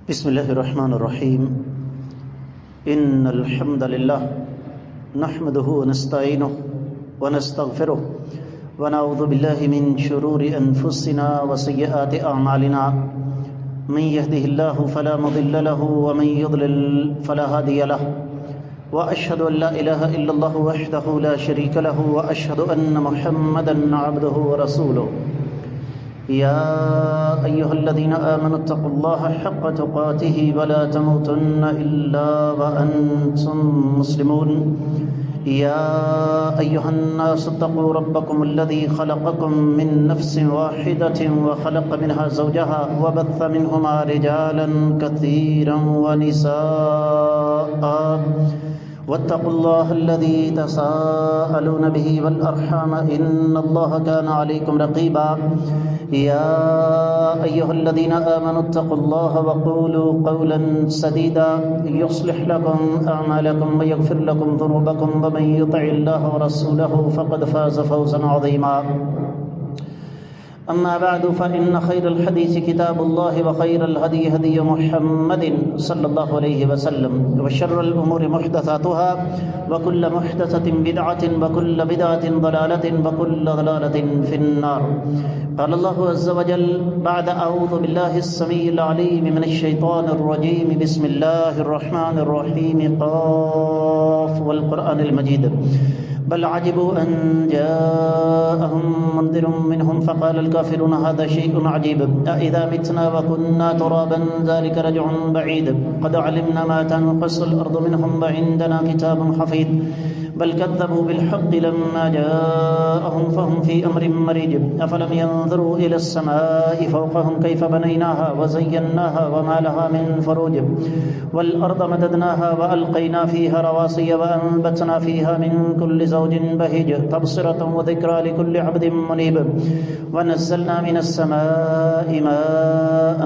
بسم الله الرحمن الرحيم. إن الحمد لله نحمده ونستعينه ونستغفره ونعوذ بالله من شرور أنفسنا وسيئات أعمالنا. من يهده الله فلا مضل له ومن يضلل فلا هادي له، وأشهد أن لا إله إلا الله وحده لا شريك له، وأشهد أن محمدا عبده ورسوله. يا أيها الذين آمنوا اتقوا الله حق تقاته ولا تموتن إلا وأنتم مسلمون. يا أيها الناس اتقوا ربكم الذي خلقكم من نفس واحدة وخلق منها زوجها وبث منهما رجالا كثيرا ونساء، واتقوا الله الذي تساءلون به والأرحام إن الله كان عليكم رقيبا. يا أيها الذين آمنوا اتقوا الله وقولوا قولا سديدا يصلح لكم أعمالكم ويغفر لكم ذنوبكم، ومن يطع الله ورسوله فقد فاز فوزا عظيما. أما بعد، فإن خير الحديث كتاب الله، وخير الهدي هدي محمد صلى الله عليه وسلم، وشر الأمور محدثاتها، وكل محدثة بدعة، وكل بدعة ضلالة، وكل ضلالة في النار. قال الله عز وجل بعد أعوذ بالله السميع العليم من الشيطان الرجيم. بسم الله الرحمن الرحيم. قاف والقرآن المجيد. بل عجبوا أن جاءهم منذر منهم فقال الكافرون هذا شيء عجيب. أإذا متنا وكنا ترابا ذلك رجع بعيد. قد علمنا ما تنقص الأرض منهم وعندنا كتاب حفيظ. بل كذبوا بالحق لما جاءهم فهم في أمر مريج. أفلم ينظروا إلى السماء فوقهم كيف بنيناها وزيناها وما لها من فروج. والأرض مددناها وألقينا فيها رواسي وأنبتنا فيها من كل زوج بهيج، تبصرة وذكرى لكل عبد منيب. ونزلنا من السماء ماء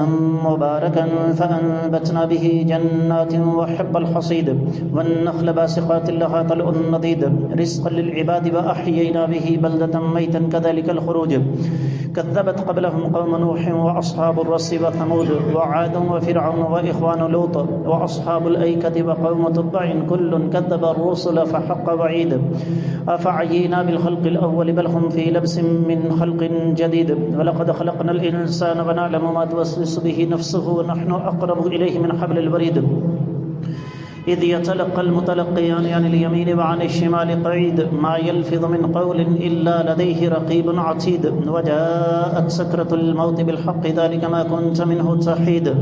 مباركا فأنبتنا به جنات وحب الحصيد، والنخل باسقات لها طلع نضيد، رزقا للعباد وأحيينا به بلدة ميتا كذلك الخروج. كذبت قبلهم قوم نوح وأصحاب الرس وثمود وعاد وفرعون وإخوان لوط وأصحاب الأيكة وقوم تبع كل كذب الرسل فحق وعيد. أفعينا بالخلق الأول بل هم في لبس من خلق جديد. ولقد خلقنا الإنسان ونعلم ما توسوس به نفسه ونحن أقرب إليه من حبل الوريد. إذ يتلقى المتلقيان عن اليمين وعن الشمال قعيد. ما يلفظ من قول إلا لديه رقيب عتيد. وجاءت سكرة الموت بالحق ذلك ما كنت منه تحيد.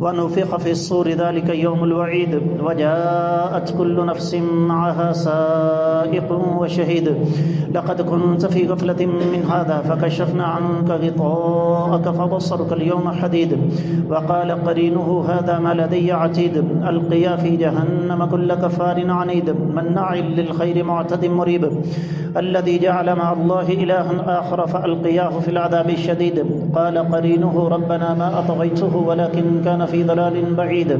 ونفخ في الصور ذلك يوم الوعيد. وجاءت كل نفس معها سائق وشهيد. لقد كنت في غفلة من هذا فكشفنا عنك غطاءك فبصرك اليوم حديد. وقال قرينه هذا ما لدي عتيد. ألقيا في جهنم كل كفار عنيد مناع للخير معتد مريب. الذي جعل مع الله إلها آخر فألقياه في العذاب الشديد. قال قرينه ربنا ما أطغيته ولكن كان في ضلال بعيد.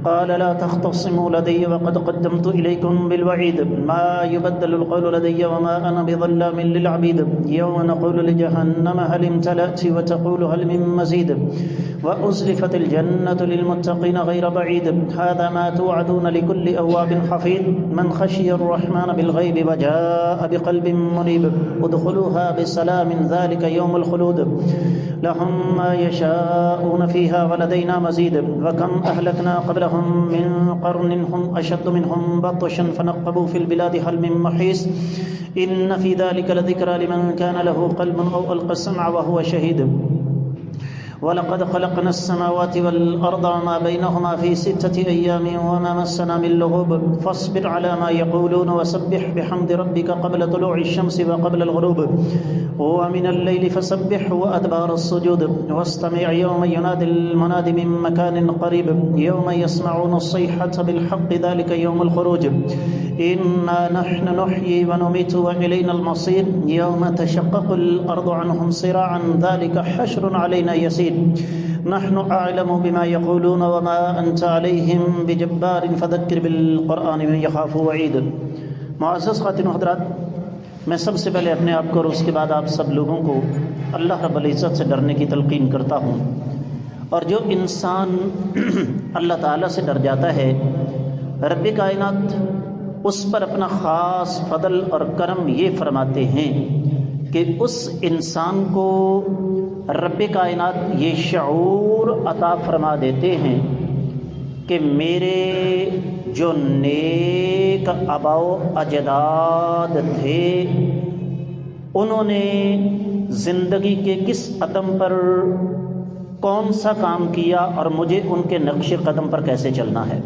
قال لا تختصموا لدي وقد قدمت إليكم بالوعيد. ما يبدل القول لدي وما أنا بظلام للعبيد. يوم نقول لجهنم هل امتلأت وتقول هل من مزيد. وأزلفت الجنة للمتقين غير بعيد. هذا ما توعدون لكل أواب حفيظ. من خشي الرحمن بالغيب وجاء بقلب منيب. ادخلوها بسلام ذلك يوم الخلود. لهم ما يشاءون فيها ولدينا مزيد. وكم أهلكنا قبلهم من قرن هم أشد منهم بطشا فنقبوا في البلاد هل من محيص. إن في ذلك لذكرى لمن كان له قلب أو ألقى السمع وهو شهيد. ولقد خلقنا السماوات والأرض وما بينهما في 6 أيام وما مسنا من لغوب. فاصبر على ما يقولون وسبح بحمد ربك قبل طلوع الشمس وقبل الغروب. ومن الليل فسبح وأدبار السجود. واستمع يوم ينادي المناد من مكان قريب. يوم يسمعون الصيحة بالحق ذلك يوم الخروج. إنا نحن نحيي ونميت وإلينا المصير. يوم تشقق الأرض عنهم صراعا ذلك حشر علينا يسير. نحن أعلم بما يقولون وما أنت عليهم بجبار فذكر بالقرآن من يخاف وعيد. معزز خواتین و حضرات، میں سب سے پہلے اپنے آپ کو اور اس کے بعد آپ سب لوگوں کو اللہ رب العزت سے ڈرنے کی تلقین کرتا ہوں، اور جو انسان اللہ تعالیٰ سے ڈر جاتا ہے، رب کائنات اس پر اپنا خاص فضل اور کرم یہ فرماتے ہیں کہ اس انسان کو رب کائنات یہ شعور عطا فرما دیتے ہیں کہ میرے جو نیک آبا و اجداد تھے انہوں نے زندگی کے کس قدم پر کون سا کام کیا اور مجھے ان کے نقش قدم پر کیسے چلنا ہے۔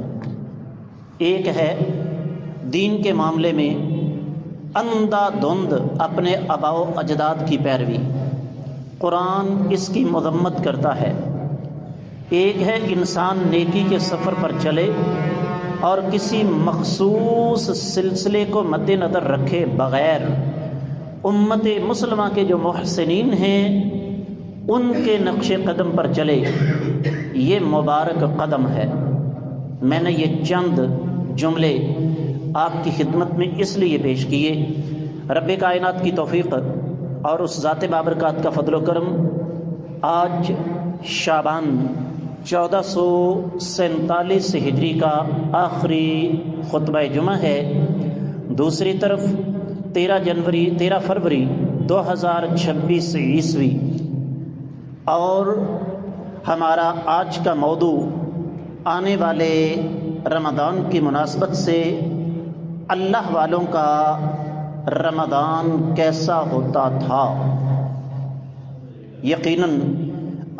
ایک ہے دین کے معاملے میں اندھا دھند اپنے آبا و اجداد کی پیروی، قرآن اس کی مذمت کرتا ہے۔ ایک ہے انسان نیکی کے سفر پر چلے اور کسی مخصوص سلسلے کو مد نظر رکھے بغیر امت مسلمہ کے جو محسنین ہیں ان کے نقش قدم پر چلے، یہ مبارک قدم ہے۔ میں نے یہ چند جملے آپ کی خدمت میں اس لیے پیش کیے، رب کائنات کی توفیق اور اس ذات بابرکات کا فضل و کرم، آج شعبان 1447 ہجری کا آخری خطبہ جمعہ ہے، دوسری طرف 13 فروری 2026 عیسوی، اور ہمارا آج کا موضوع آنے والے رمضان کی مناسبت سے اللہ والوں کا رمضان کیسا ہوتا تھا۔ یقیناً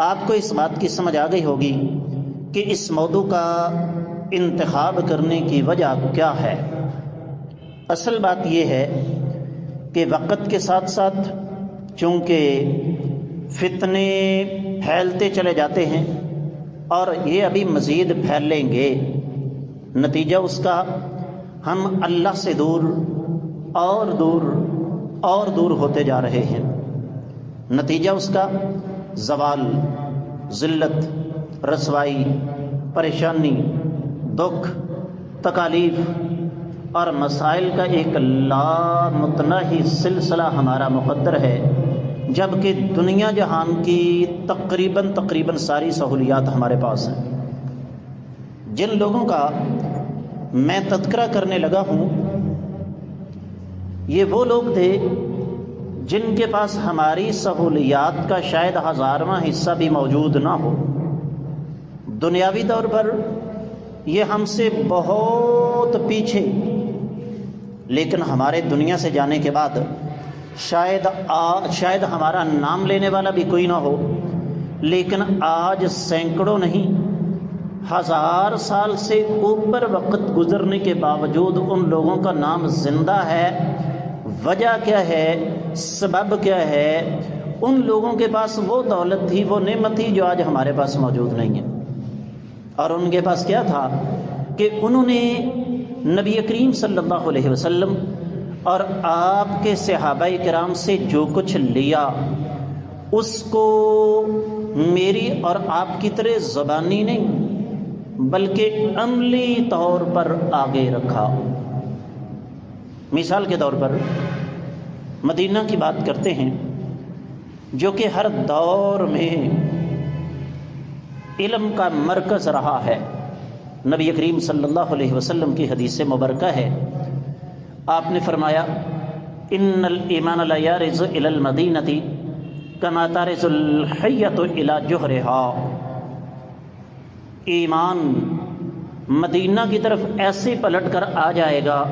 آپ کو اس بات کی سمجھ آ گئی ہوگی کہ اس موضوع کا انتخاب کرنے کی وجہ کیا ہے۔ اصل بات یہ ہے کہ وقت کے ساتھ ساتھ چونکہ فتنے پھیلتے چلے جاتے ہیں اور یہ ابھی مزید پھیلیں گے، نتیجہ اس کا ہم اللہ سے دور اور دور اور دور ہوتے جا رہے ہیں۔ نتیجہ اس کا زوال، ذلت، رسوائی، پریشانی، دکھ، تکالیف اور مسائل کا ایک لامتناہی سلسلہ ہمارا مقدر ہے، جبکہ دنیا جہان کی تقریباً ساری سہولیات ہمارے پاس ہیں۔ جن لوگوں کا میں تذکرہ کرنے لگا ہوں یہ وہ لوگ تھے جن کے پاس ہماری سہولیات کا شاید 1000واں حصہ بھی موجود نہ ہو۔ دنیاوی طور پر یہ ہم سے بہت پیچھے، لیکن ہمارے دنیا سے جانے کے بعد شاید ہمارا نام لینے والا بھی کوئی نہ ہو، لیکن آج سینکڑوں نہیں 1000 سال سے اوپر وقت گزرنے کے باوجود ان لوگوں کا نام زندہ ہے۔ وجہ کیا ہے؟ سبب کیا ہے؟ ان لوگوں کے پاس وہ دولت تھی، وہ نعمت تھی جو آج ہمارے پاس موجود نہیں ہے۔ اور ان کے پاس کیا تھا کہ انہوں نے نبی کریم صلی اللہ علیہ وسلم اور آپ کے صحابہ کرام سے جو کچھ لیا اس کو میری اور آپ کی طرح زبانی نہیں بلکہ عملی طور پر آگے رکھا۔ مثال کے طور پر مدینہ کی بات کرتے ہیں جو کہ ہر دور میں علم کا مرکز رہا ہے۔ نبی کریم صلی اللہ علیہ وسلم کی حدیث مبارکہ ہے، آپ نے فرمایا ان الایمان لا یارز الی المدینۃ کما تارز الحیۃ الی جحرها، ایمان مدینہ کی طرف ایسے پلٹ کر آ جائے گا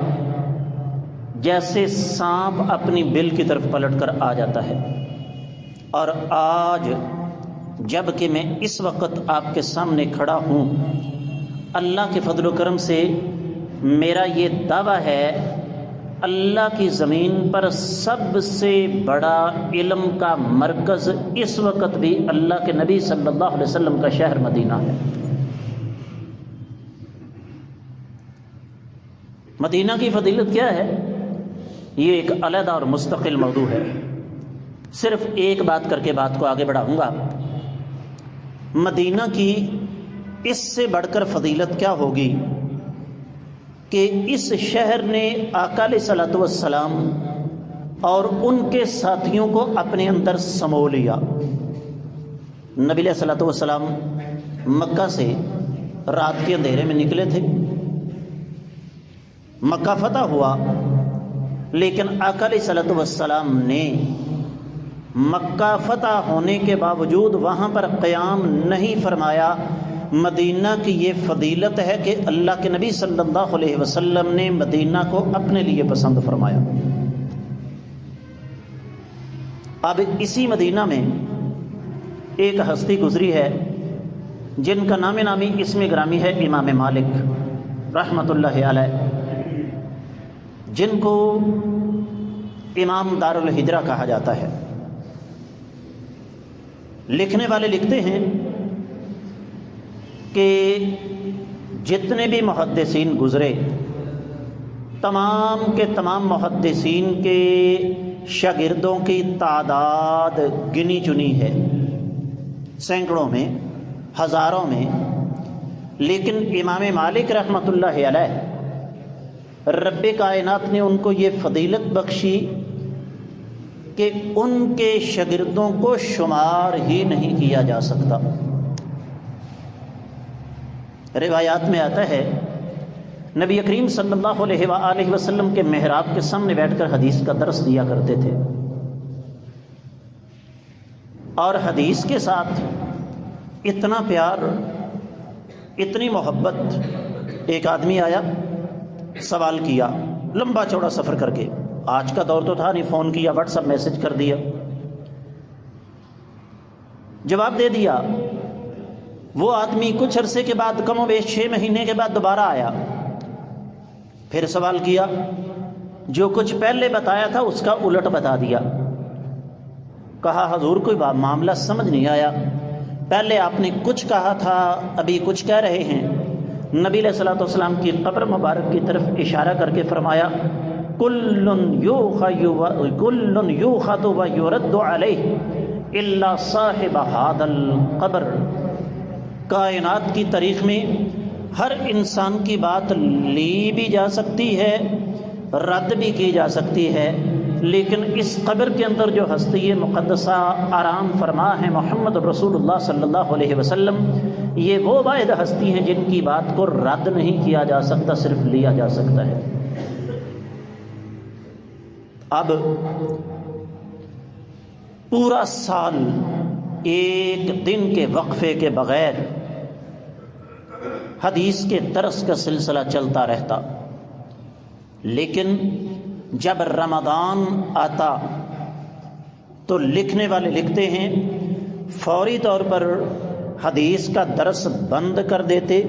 جیسے سانپ اپنی بل کی طرف پلٹ کر آ جاتا ہے۔ اور آج جب کہ میں اس وقت آپ کے سامنے کھڑا ہوں، اللہ کے فضل و کرم سے میرا یہ دعویٰ ہے اللہ کی زمین پر سب سے بڑا علم کا مرکز اس وقت بھی اللہ کے نبی صلی اللہ علیہ وسلم کا شہر مدینہ ہے۔ مدینہ کی فضیلت کیا ہے؟ یہ ایک علیحدہ اور مستقل موضوع ہے، صرف ایک بات کر کے بات کو آگے بڑھاؤں گا۔ مدینہ کی اس سے بڑھ کر فضیلت کیا ہوگی کہ اس شہر نے آقا علیہ الصلوۃ والسلام اور ان کے ساتھیوں کو اپنے اندر سمو لیا۔ نبی علیہ الصلوۃ والسلام مکہ سے رات کے اندھیرے میں نکلے تھے، مکہ فتح ہوا، لیکن آقا علیہ الصلوۃ والسلام نے مکہ فتح ہونے کے باوجود وہاں پر قیام نہیں فرمایا۔ مدینہ کی یہ فضیلت ہے کہ اللہ کے نبی صلی اللہ علیہ وسلم نے مدینہ کو اپنے لیے پسند فرمایا۔ اب اسی مدینہ میں ایک ہستی گزری ہے جن کا نام نامی اسم گرامی ہے امام مالک رحمۃ اللہ علیہ، جن کو امام دار الہجرہ کہا جاتا ہے۔ لکھنے والے لکھتے ہیں کہ جتنے بھی محدثین گزرے، تمام کے تمام محدثین کے شاگردوں کی تعداد گنی چنی ہے، سینکڑوں میں، ہزاروں میں، لیکن امام مالک رحمۃ اللہ علیہ رب کائنات نے ان کو یہ فضیلت بخشی کہ ان کے شاگردوں کو شمار ہی نہیں کیا جا سکتا۔ روایات میں آتا ہے نبی کریم صلی اللہ علیہ وآلہ وسلم کے محراب کے سامنے بیٹھ کر حدیث کا درس دیا کرتے تھے، اور حدیث کے ساتھ اتنا پیار، اتنی محبت۔ ایک آدمی آیا، سوال کیا، لمبا چوڑا سفر کر کے، آج کا دور تو تھا نہیں، فون کیا، واٹس ایپ میسج کر دیا، جواب دے دیا۔ وہ آدمی کچھ عرصے کے بعد، کم و بیش 6 مہینے کے بعد دوبارہ آیا، پھر سوال کیا، جو کچھ پہلے بتایا تھا اس کا الٹ بتا دیا۔ کہا حضور کوئی معاملہ سمجھ نہیں آیا، پہلے آپ نے کچھ کہا تھا، ابھی کچھ کہہ رہے ہیں۔ نبی علیہ الصلوۃ والسلام کی قبر مبارک کی طرف اشارہ کر کے فرمایا کل یؤخذ و یرد علیہ الا صاحب ھذا القبر۔ کائنات کی تاریخ میں ہر انسان کی بات لی بھی جا سکتی ہے، رد بھی کی جا سکتی ہے، لیکن اس قبر کے اندر جو ہستی مقدسہ آرام فرما ہے محمد رسول اللہ صلی اللہ علیہ وسلم، یہ وہ واحد ہستی ہیں جن کی بات کو رد نہیں کیا جا سکتا، صرف لیا جا سکتا ہے۔ اب پورا سال ایک دن کے وقفے کے بغیر حدیث کے درس کا سلسلہ چلتا رہتا، لیکن جب رمضان آتا تو لکھنے والے لکھتے ہیں فوری طور پر حدیث کا درس بند کر دیتے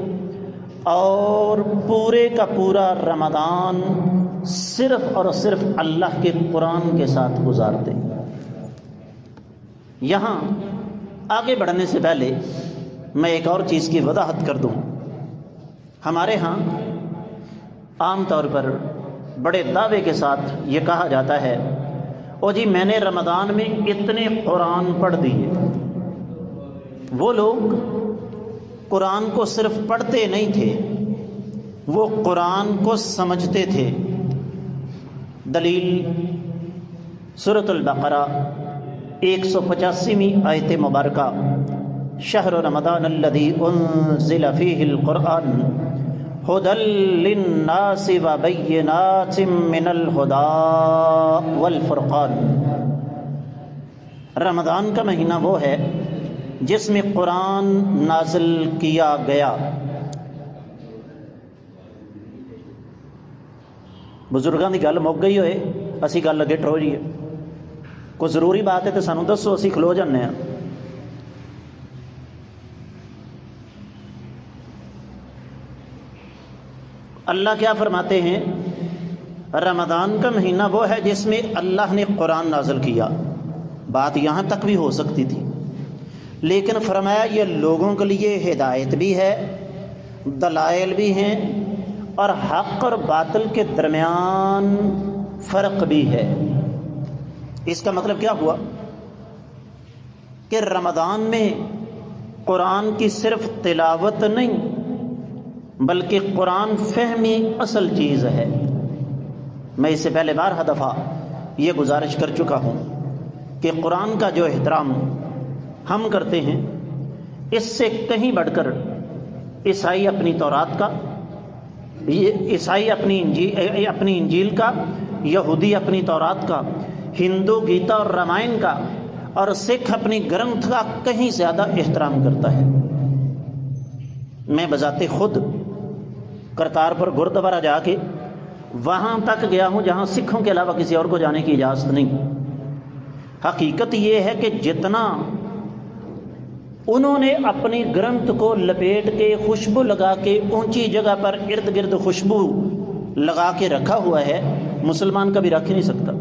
اور پورے کا پورا رمضان صرف اور صرف اللہ کے قرآن کے ساتھ گزارتے۔ یہاں آگے بڑھنے سے پہلے میں ایک اور چیز کی وضاحت کر دوں۔ ہمارے ہاں عام طور پر بڑے دعوے کے ساتھ یہ کہا جاتا ہے، او جی میں نے رمضان میں اتنے قرآن پڑھ دیے۔ وہ لوگ قرآن کو صرف پڑھتے نہیں تھے، وہ قرآن کو سمجھتے تھے۔ دلیل سورۃ البقرہ 185ویں آیت مبارکہ، شہر رمضان الذی انزل فیہ القرآن ھدی للناس وبینات من الھدی والفرقان۔ رمضان کا مہینہ وہ ہے جس میں قرآن نازل کیا گیا۔ بزرگاں دی گل مک گئی ہوئے، اسی گل لگے ٹرو جیے، کوئی ضروری بات ہے تو سانو دسو، اسی کھلو جانے ہیں۔ اللہ کیا فرماتے ہیں؟ رمضان کا مہینہ وہ ہے جس میں اللہ نے قرآن نازل کیا۔ بات یہاں تک بھی ہو سکتی تھی، لیکن فرمایا یہ لوگوں کے لیے ہدایت بھی ہے، دلائل بھی ہیں، اور حق اور باطل کے درمیان فرق بھی ہے۔ اس کا مطلب کیا ہوا کہ رمضان میں قرآن کی صرف تلاوت نہیں بلکہ قرآن فہمی اصل چیز ہے۔ میں اس سے پہلے بارہا دفعہ یہ گزارش کر چکا ہوں کہ قرآن کا جو احترام ہم کرتے ہیں، اس سے کہیں بڑھ کر عیسائی اپنی تورات کا، عیسائی اپنی انجیل کا، یہودی اپنی تورات کا، ہندو گیتا اور رامائن کا، اور سکھ اپنی گرنتھ کا کہیں زیادہ احترام کرتا ہے۔ میں بذات خود کرتارپور گردوارہ جا کے وہاں تک گیا ہوں جہاں سکھوں کے علاوہ کسی اور کو جانے کی اجازت نہیں۔ حقیقت یہ ہے کہ جتنا انہوں نے اپنی گرنتھ کو لپیٹ کے خوشبو لگا کے اونچی جگہ پر ارد گرد خوشبو لگا کے رکھا ہوا ہے، مسلمان کبھی رکھ ہی نہیں سکتا۔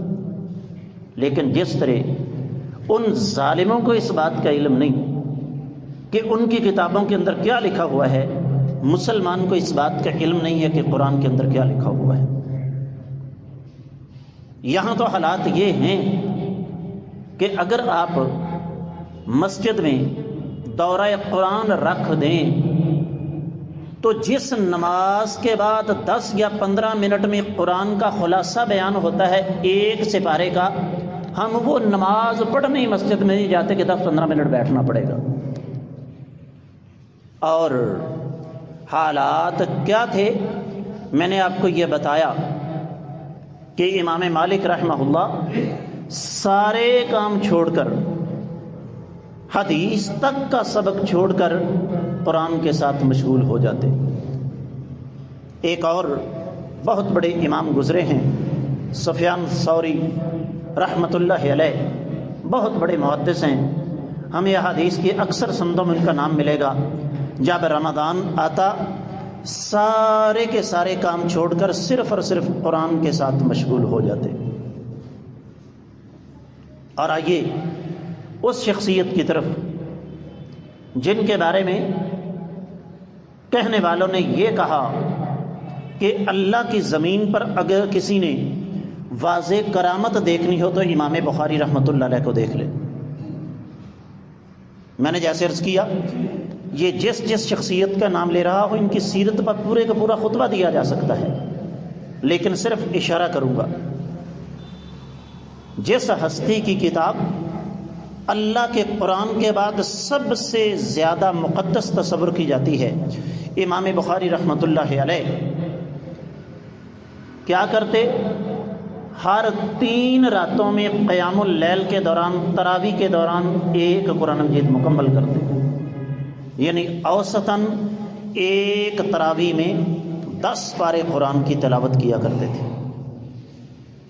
لیکن جس طرح ان ظالموں کو اس بات کا علم نہیں کہ ان کی کتابوں کے اندر کیا لکھا ہوا ہے، مسلمان کو اس بات کا علم نہیں ہے کہ قرآن کے اندر کیا لکھا ہوا ہے۔ یہاں تو حالات یہ ہیں کہ اگر آپ مسجد میں دورہ قرآن رکھ دیں تو جس نماز کے بعد 10 یا 15 منٹ میں قرآن کا خلاصہ بیان ہوتا ہے ایک سپارے کا، ہم وہ نماز پڑھنے مسجد میں نہیں جاتے کہ 10-15 منٹ بیٹھنا پڑے گا۔ اور حالات کیا تھے میں نے آپ کو یہ بتایا کہ امام مالک رحمہ اللہ سارے کام چھوڑ کر، حدیث تک کا سبق چھوڑ کر قرآن کے ساتھ مشغول ہو جاتے۔ ایک اور بہت بڑے امام گزرے ہیں، سفیان ثوری رحمۃ اللہ علیہ، بہت بڑے محدث ہیں، ہمیں حدیث کی اکثر سندوں میں ان کا نام ملے گا۔ جب رمضان آتا سارے کے سارے کام چھوڑ کر صرف اور صرف قرآن کے ساتھ مشغول ہو جاتے۔ اور آئیے اس شخصیت کی طرف جن کے بارے میں کہنے والوں نے یہ کہا کہ اللہ کی زمین پر اگر کسی نے واضح کرامت دیکھنی ہو تو امام بخاری رحمۃ اللہ علیہ کو دیکھ لے۔ میں نے جیسے عرض کیا، یہ جس شخصیت کا نام لے رہا ہو ان کی سیرت پر پورے کا پورا خطبہ دیا جا سکتا ہے، لیکن صرف اشارہ کروں گا۔ جس ہستی کی کتاب اللہ کے قرآن کے بعد سب سے زیادہ مقدس تصور کی جاتی ہے، امام بخاری رحمۃ اللہ علیہ کیا کرتے؟ ہر 3 راتوں میں قیام اللیل کے دوران، تراویح کے دوران ایک قرآن مجید مکمل کرتے، یعنی اوسطاً ایک تراویح میں 10 پارے قرآن کی تلاوت کیا کرتے تھے۔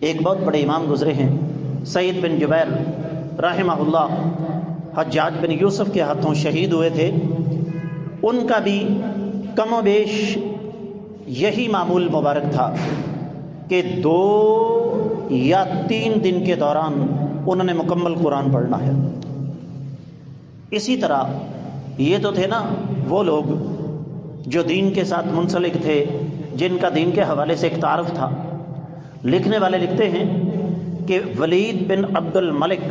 ایک بہت بڑے امام گزرے ہیں، سعید بن جبیر رحمہ اللہ، حجاج بن یوسف کے ہاتھوں شہید ہوئے تھے۔ ان کا بھی کم و بیش یہی معمول مبارک تھا کہ 2 یا 3 دن کے دوران انہوں نے مکمل قرآن پڑھنا ہے۔ اسی طرح یہ تو تھے نا وہ لوگ جو دین کے ساتھ منسلک تھے، جن کا دین کے حوالے سے ایک تعارف تھا۔ لکھنے والے لکھتے ہیں کہ ولید بن عبد الملک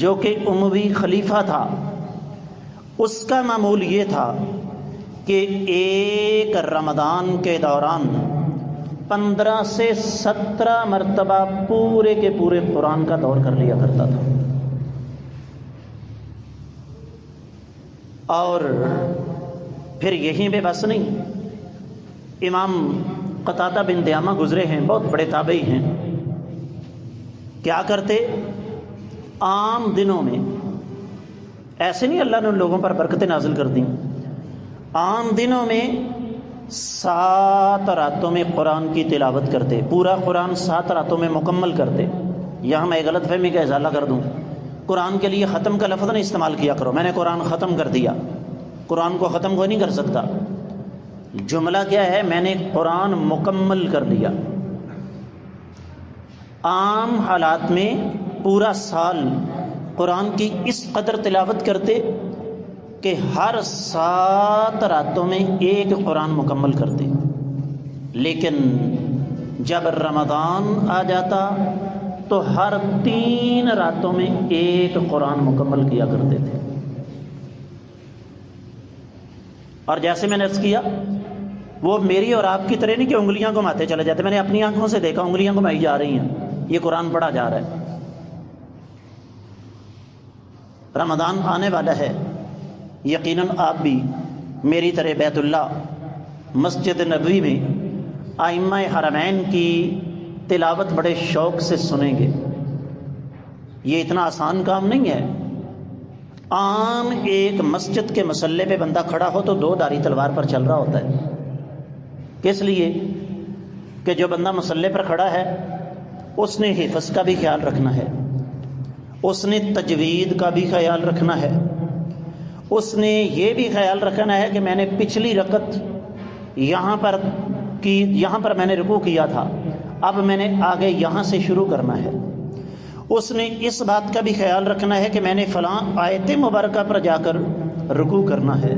جو کہ اموی خلیفہ تھا، اس کا معمول یہ تھا کہ ایک رمضان کے دوران 15 سے 17 مرتبہ پورے کے پورے قرآن کا دور کر لیا کرتا تھا۔ اور پھر یہیں پہ بس نہیں، امام قتادہ بن دعامہ گزرے ہیں، بہت بڑے تابعی ہیں۔ کیا کرتے؟ عام دنوں میں، ایسے نہیں اللہ نے ان لوگوں پر برکتیں نازل کر دیں، عام دنوں میں 7 راتوں میں قرآن کی تلاوت کرتے، پورا قرآن 7 راتوں میں مکمل کرتے۔ یہاں میں غلط فہمی کا ازالہ کر دوں، قرآن کے لیے ختم کا لفظ نہیں استعمال کیا کرو، میں نے قرآن ختم کر دیا، قرآن کو ختم کوئی نہیں کر سکتا۔ جملہ کیا ہے؟ میں نے قرآن مکمل کر لیا۔ عام حالات میں پورا سال قرآن کی اس قدر تلاوت کرتے کہ ہر 7 راتوں میں ایک قرآن مکمل کرتے، لیکن جب رمضان آ جاتا تو ہر 3 راتوں میں ایک قرآن مکمل کیا کرتے تھے۔ اور جیسے میں نے عرض کیا، وہ میری اور آپ کی طرح نہیں کہ انگلیاں گھماتے چلے جاتے، میں نے اپنی آنکھوں سے دیکھا انگلیاں گھمائی جا رہی ہیں، یہ قرآن پڑھا جا رہا ہے۔ رمضان آنے والا ہے، یقیناً آپ بھی میری طرح بیت اللہ مسجد نبوی میں ائمہ حرمین کی تلاوت بڑے شوق سے سنیں گے۔ یہ اتنا آسان کام نہیں ہے۔ عام ایک مسجد کے مسلے پہ بندہ کھڑا ہو تو 2 دھاری تلوار پر چل رہا ہوتا ہے۔ کس لیے؟ کہ جو بندہ مسلے پر کھڑا ہے اس نے حفظ کا بھی خیال رکھنا ہے، اس نے تجوید کا بھی خیال رکھنا ہے، اس نے یہ بھی خیال رکھنا ہے کہ میں نے پچھلی رکعت یہاں پر میں نے رکوع کیا تھا، اب میں نے آگے یہاں سے شروع کرنا ہے۔ اس نے اس بات کا بھی خیال رکھنا ہے کہ میں نے فلاں آیت مبارکہ پر جا کر رکوع کرنا ہے۔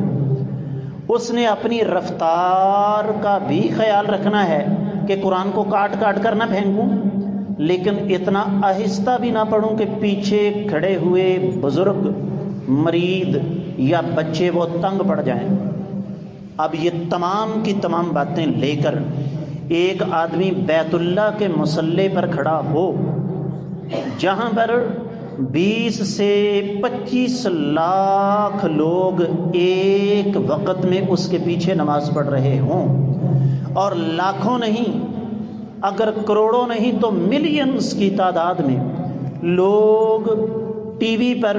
اس نے اپنی رفتار کا بھی خیال رکھنا ہے کہ قرآن کو کاٹ کاٹ کر نہ پھینکوں، لیکن اتنا آہستہ بھی نہ پڑھوں کہ پیچھے کھڑے ہوئے بزرگ، مریض یا بچے وہ تنگ پڑ جائیں۔ اب یہ تمام کی تمام باتیں لے کر ایک آدمی بیت اللہ کے مصلی پر کھڑا ہو، جہاں پر 20 سے 25 لاکھ لوگ ایک وقت میں اس کے پیچھے نماز پڑھ رہے ہوں، اور لاکھوں نہیں، اگر کروڑوں نہیں تو ملینز کی تعداد میں لوگ ٹی وی پر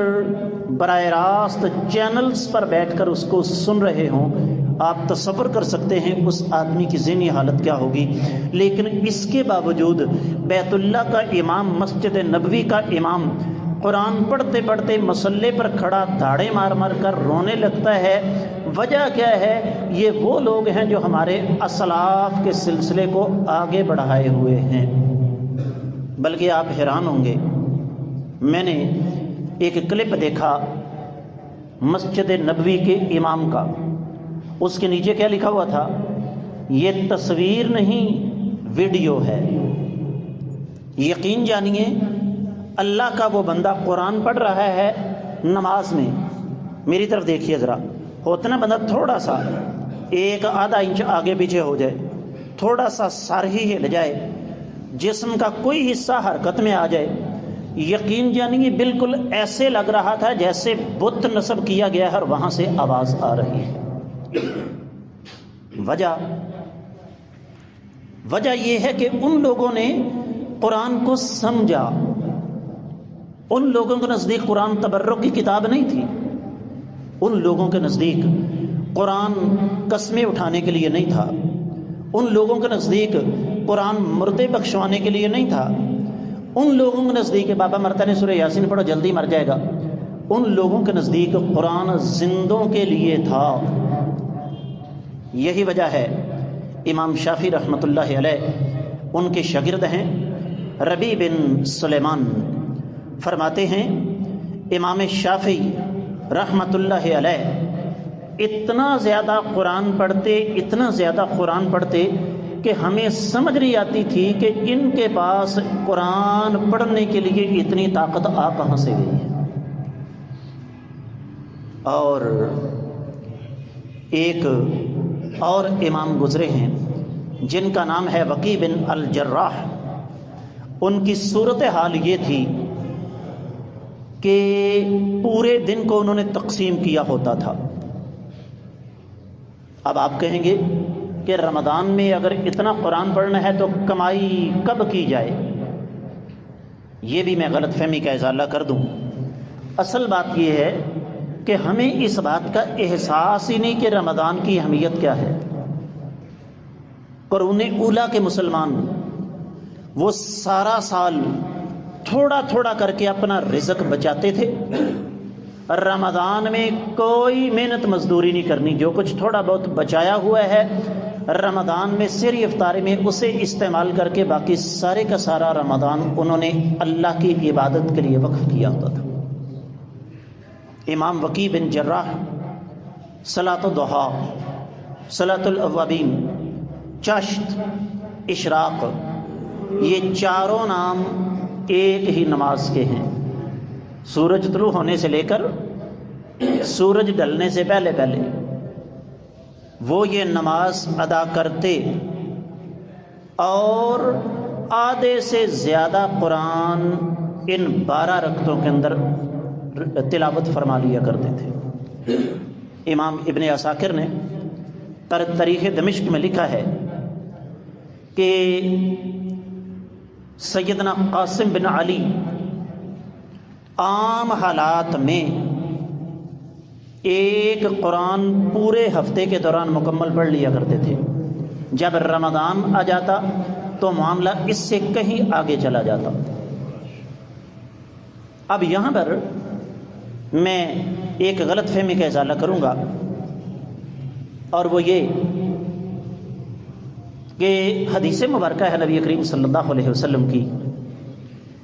براہ راست چینلز پر بیٹھ کر اس کو سن رہے ہوں، آپ تصور کر سکتے ہیں اس آدمی کی ذہنی حالت کیا ہوگی۔ لیکن اس کے باوجود بیت اللہ کا امام، مسجد نبوی کا امام قرآن پڑھتے پڑھتے مصلی پر کھڑا دھاڑے مار مار کر رونے لگتا ہے۔ وجہ کیا ہے؟ یہ وہ لوگ ہیں جو ہمارے اسلاف کے سلسلے کو آگے بڑھائے ہوئے ہیں۔ بلکہ آپ حیران ہوں گے، میں نے ایک کلپ دیکھا مسجد نبوی کے امام کا، اس کے نیچے کیا لکھا ہوا تھا؟ یہ تصویر نہیں، ویڈیو ہے۔ یقین جانیے، اللہ کا وہ بندہ قرآن پڑھ رہا ہے نماز میں، میری طرف دیکھیے ذرا، ہوتا نا بندہ تھوڑا سا 1-آدھا انچ آگے پیچھے ہو جائے، تھوڑا سا سر ہی ہل جائے، جسم کا کوئی حصہ حرکت میں آ جائے، یقین جانیے بالکل ایسے لگ رہا تھا جیسے بت نصب کیا گیا ہے اور وہاں سے آواز آ رہی ہے۔ وجہ یہ ہے کہ ان لوگوں نے قرآن کو سمجھا۔ ان لوگوں کے نزدیک قرآن تبرک کی کتاب نہیں تھی، ان لوگوں کے نزدیک قرآن قسمیں اٹھانے کے لیے نہیں تھا، ان لوگوں کے نزدیک قرآن مردے بخشوانے کے لیے نہیں تھا، ان لوگوں کے نزدیک بابا مرتا نے سورہ یاسین پڑھو جلدی مر جائے گا، ان لوگوں کے نزدیک قرآن زندوں کے لیے تھا۔ یہی وجہ ہے امام شافعی رحمۃ اللہ علیہ، ان کے شاگرد ہیں ربیع بن سلیمان، فرماتے ہیں امام شافعی رحمۃ اللہ علیہ اتنا زیادہ قرآن پڑھتے کہ ہمیں سمجھ نہیں آتی تھی کہ ان کے پاس قرآن پڑھنے کے لیے اتنی طاقت آ کہاں سے گئی ہے۔ اور ایک اور امام گزرے ہیں جن کا نام ہے وقیع بن الجراح، ان کی صورتحال یہ تھی کہ پورے دن کو انہوں نے تقسیم کیا ہوتا تھا۔ اب آپ کہیں گے کہ رمضان میں اگر اتنا قرآن پڑھنا ہے تو کمائی کب کی جائے؟ یہ بھی میں غلط فہمی کا ازالہ کر دوں۔ اصل بات یہ ہے کہ ہمیں اس بات کا احساس ہی نہیں کہ رمضان کی اہمیت کیا ہے۔ قرون اولیٰ کے مسلمان وہ سارا سال تھوڑا تھوڑا کر کے اپنا رزق بچاتے تھے، رمضان میں کوئی محنت مزدوری نہیں کرنی، جو کچھ تھوڑا بہت بچایا ہوا ہے رمضان میں سحری افطاری میں اسے استعمال کر کے باقی سارے کا سارا رمضان انہوں نے اللہ کی عبادت کے لیے وقف کیا ہوتا تھا۔ امام وقیع بن جراح صلاۃ الضحیٰ، صلاۃ الاوابین، چشت، اشراق، یہ چاروں نام ایک ہی نماز کے ہیں۔ سورج طلوع ہونے سے لے کر سورج ڈھلنے سے پہلے وہ یہ نماز ادا کرتے اور آدھے سے زیادہ قرآن ان 12 رکعتوں کے اندر تلاوت فرما لیا کرتے تھے۔ امام ابن عساکر نے تاریخ دمشق میں لکھا ہے کہ سیدنا قاسم بن علی عام حالات میں ایک قرآن پورے ہفتے کے دوران مکمل پڑھ لیا کرتے تھے، جب رمضان آ جاتا تو معاملہ اس سے کہیں آگے چلا جاتا۔ اب یہاں پر میں ایک غلط فہمی کا ازالہ کروں گا، اور وہ یہ کہ حدیث مبارکہ ہے نبی کریم صلی اللہ علیہ وسلم کی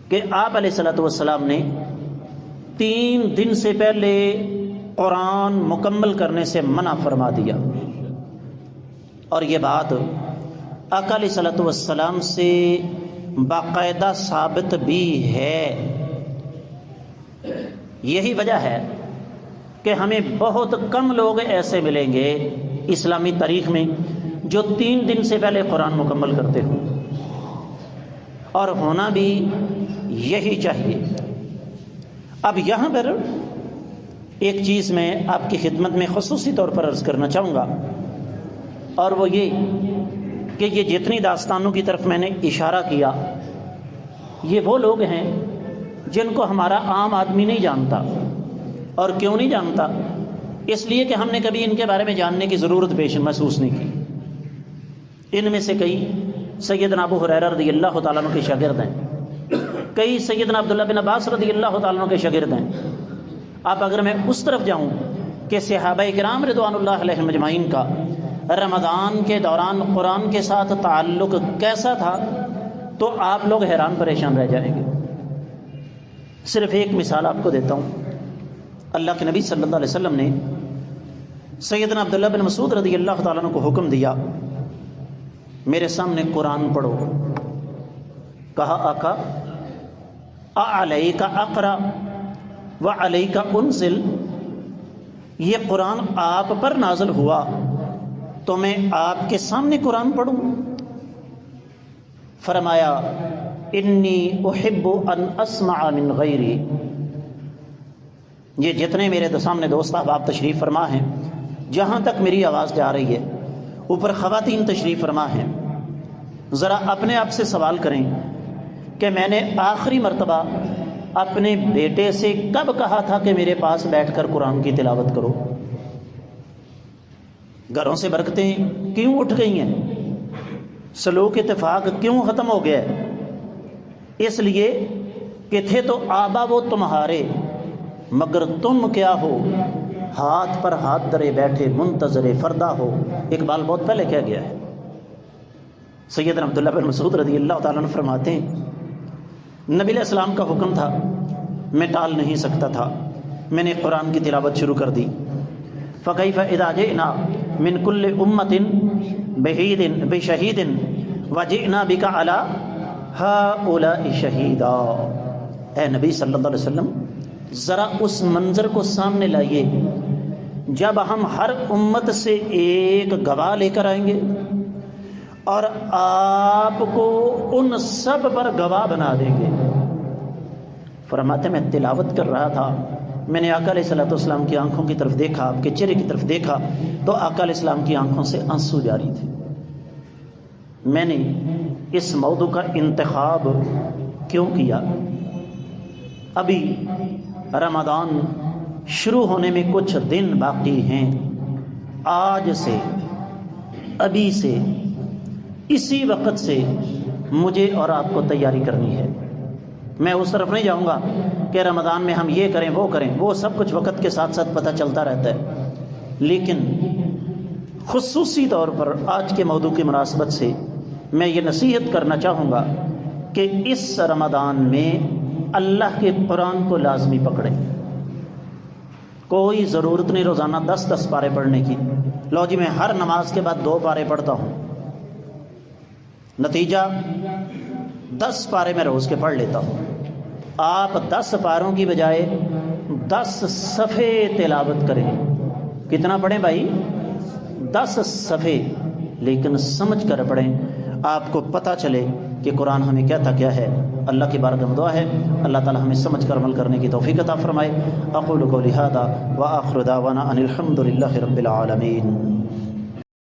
کہ آپ علیہ الصلوۃ والسلام نے 3 دن سے پہلے قرآن مکمل کرنے سے منع فرما دیا، اور یہ بات آقا علیہ الصلوۃ والسلام سے باقاعدہ ثابت بھی ہے۔ یہی وجہ ہے کہ ہمیں بہت کم لوگ ایسے ملیں گے اسلامی تاریخ میں جو 3 دن سے پہلے قرآن مکمل کرتے ہوں، اور ہونا بھی یہی چاہیے۔ اب یہاں پر ایک چیز میں آپ کی خدمت میں خصوصی طور پر عرض کرنا چاہوں گا، اور وہ یہ کہ یہ جتنی داستانوں کی طرف میں نے اشارہ کیا، یہ وہ لوگ ہیں جن کو ہمارا عام آدمی نہیں جانتا۔ اور کیوں نہیں جانتا؟ اس لیے کہ ہم نے کبھی ان کے بارے میں جاننے کی ضرورت محسوس نہیں کی۔ ان میں سے کئی سیدنا ابو ہریرہ رضی اللہ تعالیٰ عنہ کے شاگرد ہیں، کئی سیدنا عبداللہ بن عباس رضی اللہ تعالیٰ عنہ کے شاگرد ہیں۔ اب اگر میں اس طرف جاؤں کہ صحابہ کرام رضوان اللہ علیہم اجمعین کا رمضان کے دوران قرآن کے ساتھ تعلق کیسا تھا، تو آپ لوگ حیران پریشان رہ جائیں گے۔ صرف ایک مثال آپ کو دیتا ہوں۔ اللہ کے نبی صلی اللہ علیہ وسلم نے سیدنا عبداللہ بن مسعود رضی اللہ تعالیٰ عنہ کو حکم دیا، میرے سامنے قرآن پڑھو۔ کہا آقا اعلیک اقرا وعلیک انزل، یہ قرآن آپ پر نازل ہوا تو میں آپ کے سامنے قرآن پڑھوں؟ فرمایا انی احب ان اسمع من غیری، یہ جتنے میرے سامنے دوست احباب تشریف فرما ہیں، جہاں تک میری آواز جا رہی ہے، اوپر خواتین تشریف فرما ہیں، ذرا اپنے آپ سے سوال کریں کہ میں نے آخری مرتبہ اپنے بیٹے سے کب کہا تھا کہ میرے پاس بیٹھ کر قرآن کی تلاوت کرو؟ گھروں سے برکتیں کیوں اٹھ گئی ہیں؟ سلوک اتفاق کیوں ختم ہو گیا ہے؟ اس لیے کہ تھے تو آبا وہ تمہارے، مگر تم کیا ہو، ہاتھ پر ہاتھ درے بیٹھے منتظر فردا ہو۔ اقبال بہت پہلے کہہ گیا ہے۔ سیدنا عبداللہ بن مسعود رضی اللہ تعالیٰ عنہ فرماتے ہیں نبی علیہ السلام کا حکم تھا، میں ٹال نہیں سکتا تھا، میں نے قرآن کی تلاوت شروع کر دی۔ فَكَيْفَ إِذَا جِئْنَا مِن كُلِّ أُمَّةٍ بِشَهِيدٍ وَجِئْنَا بِكَ عَلَىٰ هَٰؤُلَاءِ شَهِيدًا۔ اے نبی صلی اللہ علیہ وسلم، ذرا اس منظر کو سامنے لائیے جب ہم ہر امت سے ایک گواہ لے کر آئیں گے اور آپ کو ان سب پر گواہ بنا دیں گے۔ فرماتے میں تلاوت کر رہا تھا، میں نے آقا علیہ الصلوۃ والسلام کی آنکھوں کی طرف دیکھا، آپ کے چہرے کی طرف دیکھا تو آقا علیہ السلام کی آنکھوں سے آنسو جاری تھے۔ میں نے اس موضوع کا انتخاب کیوں کیا؟ ابھی رمضان شروع ہونے میں کچھ دن باقی ہیں، آج سے، ابھی سے، اسی وقت سے مجھے اور آپ کو تیاری کرنی ہے۔ میں اس طرف نہیں جاؤں گا کہ رمضان میں ہم یہ کریں وہ کریں، وہ سب کچھ وقت کے ساتھ ساتھ پتہ چلتا رہتا ہے، لیکن خصوصی طور پر آج کے موضوع کی مناسبت سے میں یہ نصیحت کرنا چاہوں گا کہ اس رمضان میں اللہ کے قرآن کو لازمی پکڑیں۔ کوئی ضرورت نہیں روزانہ 10 پارے پڑھنے کی، لو جی میں ہر نماز کے بعد 2 پارے پڑھتا ہوں، نتیجہ 10 پارے میں روز کے پڑھ لیتا ہوں۔ آپ 10 پاروں کی بجائے 10 صفحے تلاوت کریں۔ کتنا پڑھیں بھائی؟ 10 صفحے، لیکن سمجھ کر پڑھیں۔ آپ کو پتہ چلے کہ قرآن ہمیں کہتا کیا ہے۔ اللہ کی بارگاہ میں دعا ہے اللہ تعالی ہمیں سمجھ کر عمل کرنے کی توفیق عطا فرمائے۔ اقول قولی ھذا وآخر دعوانا ان الحمد للہ رب العالمین۔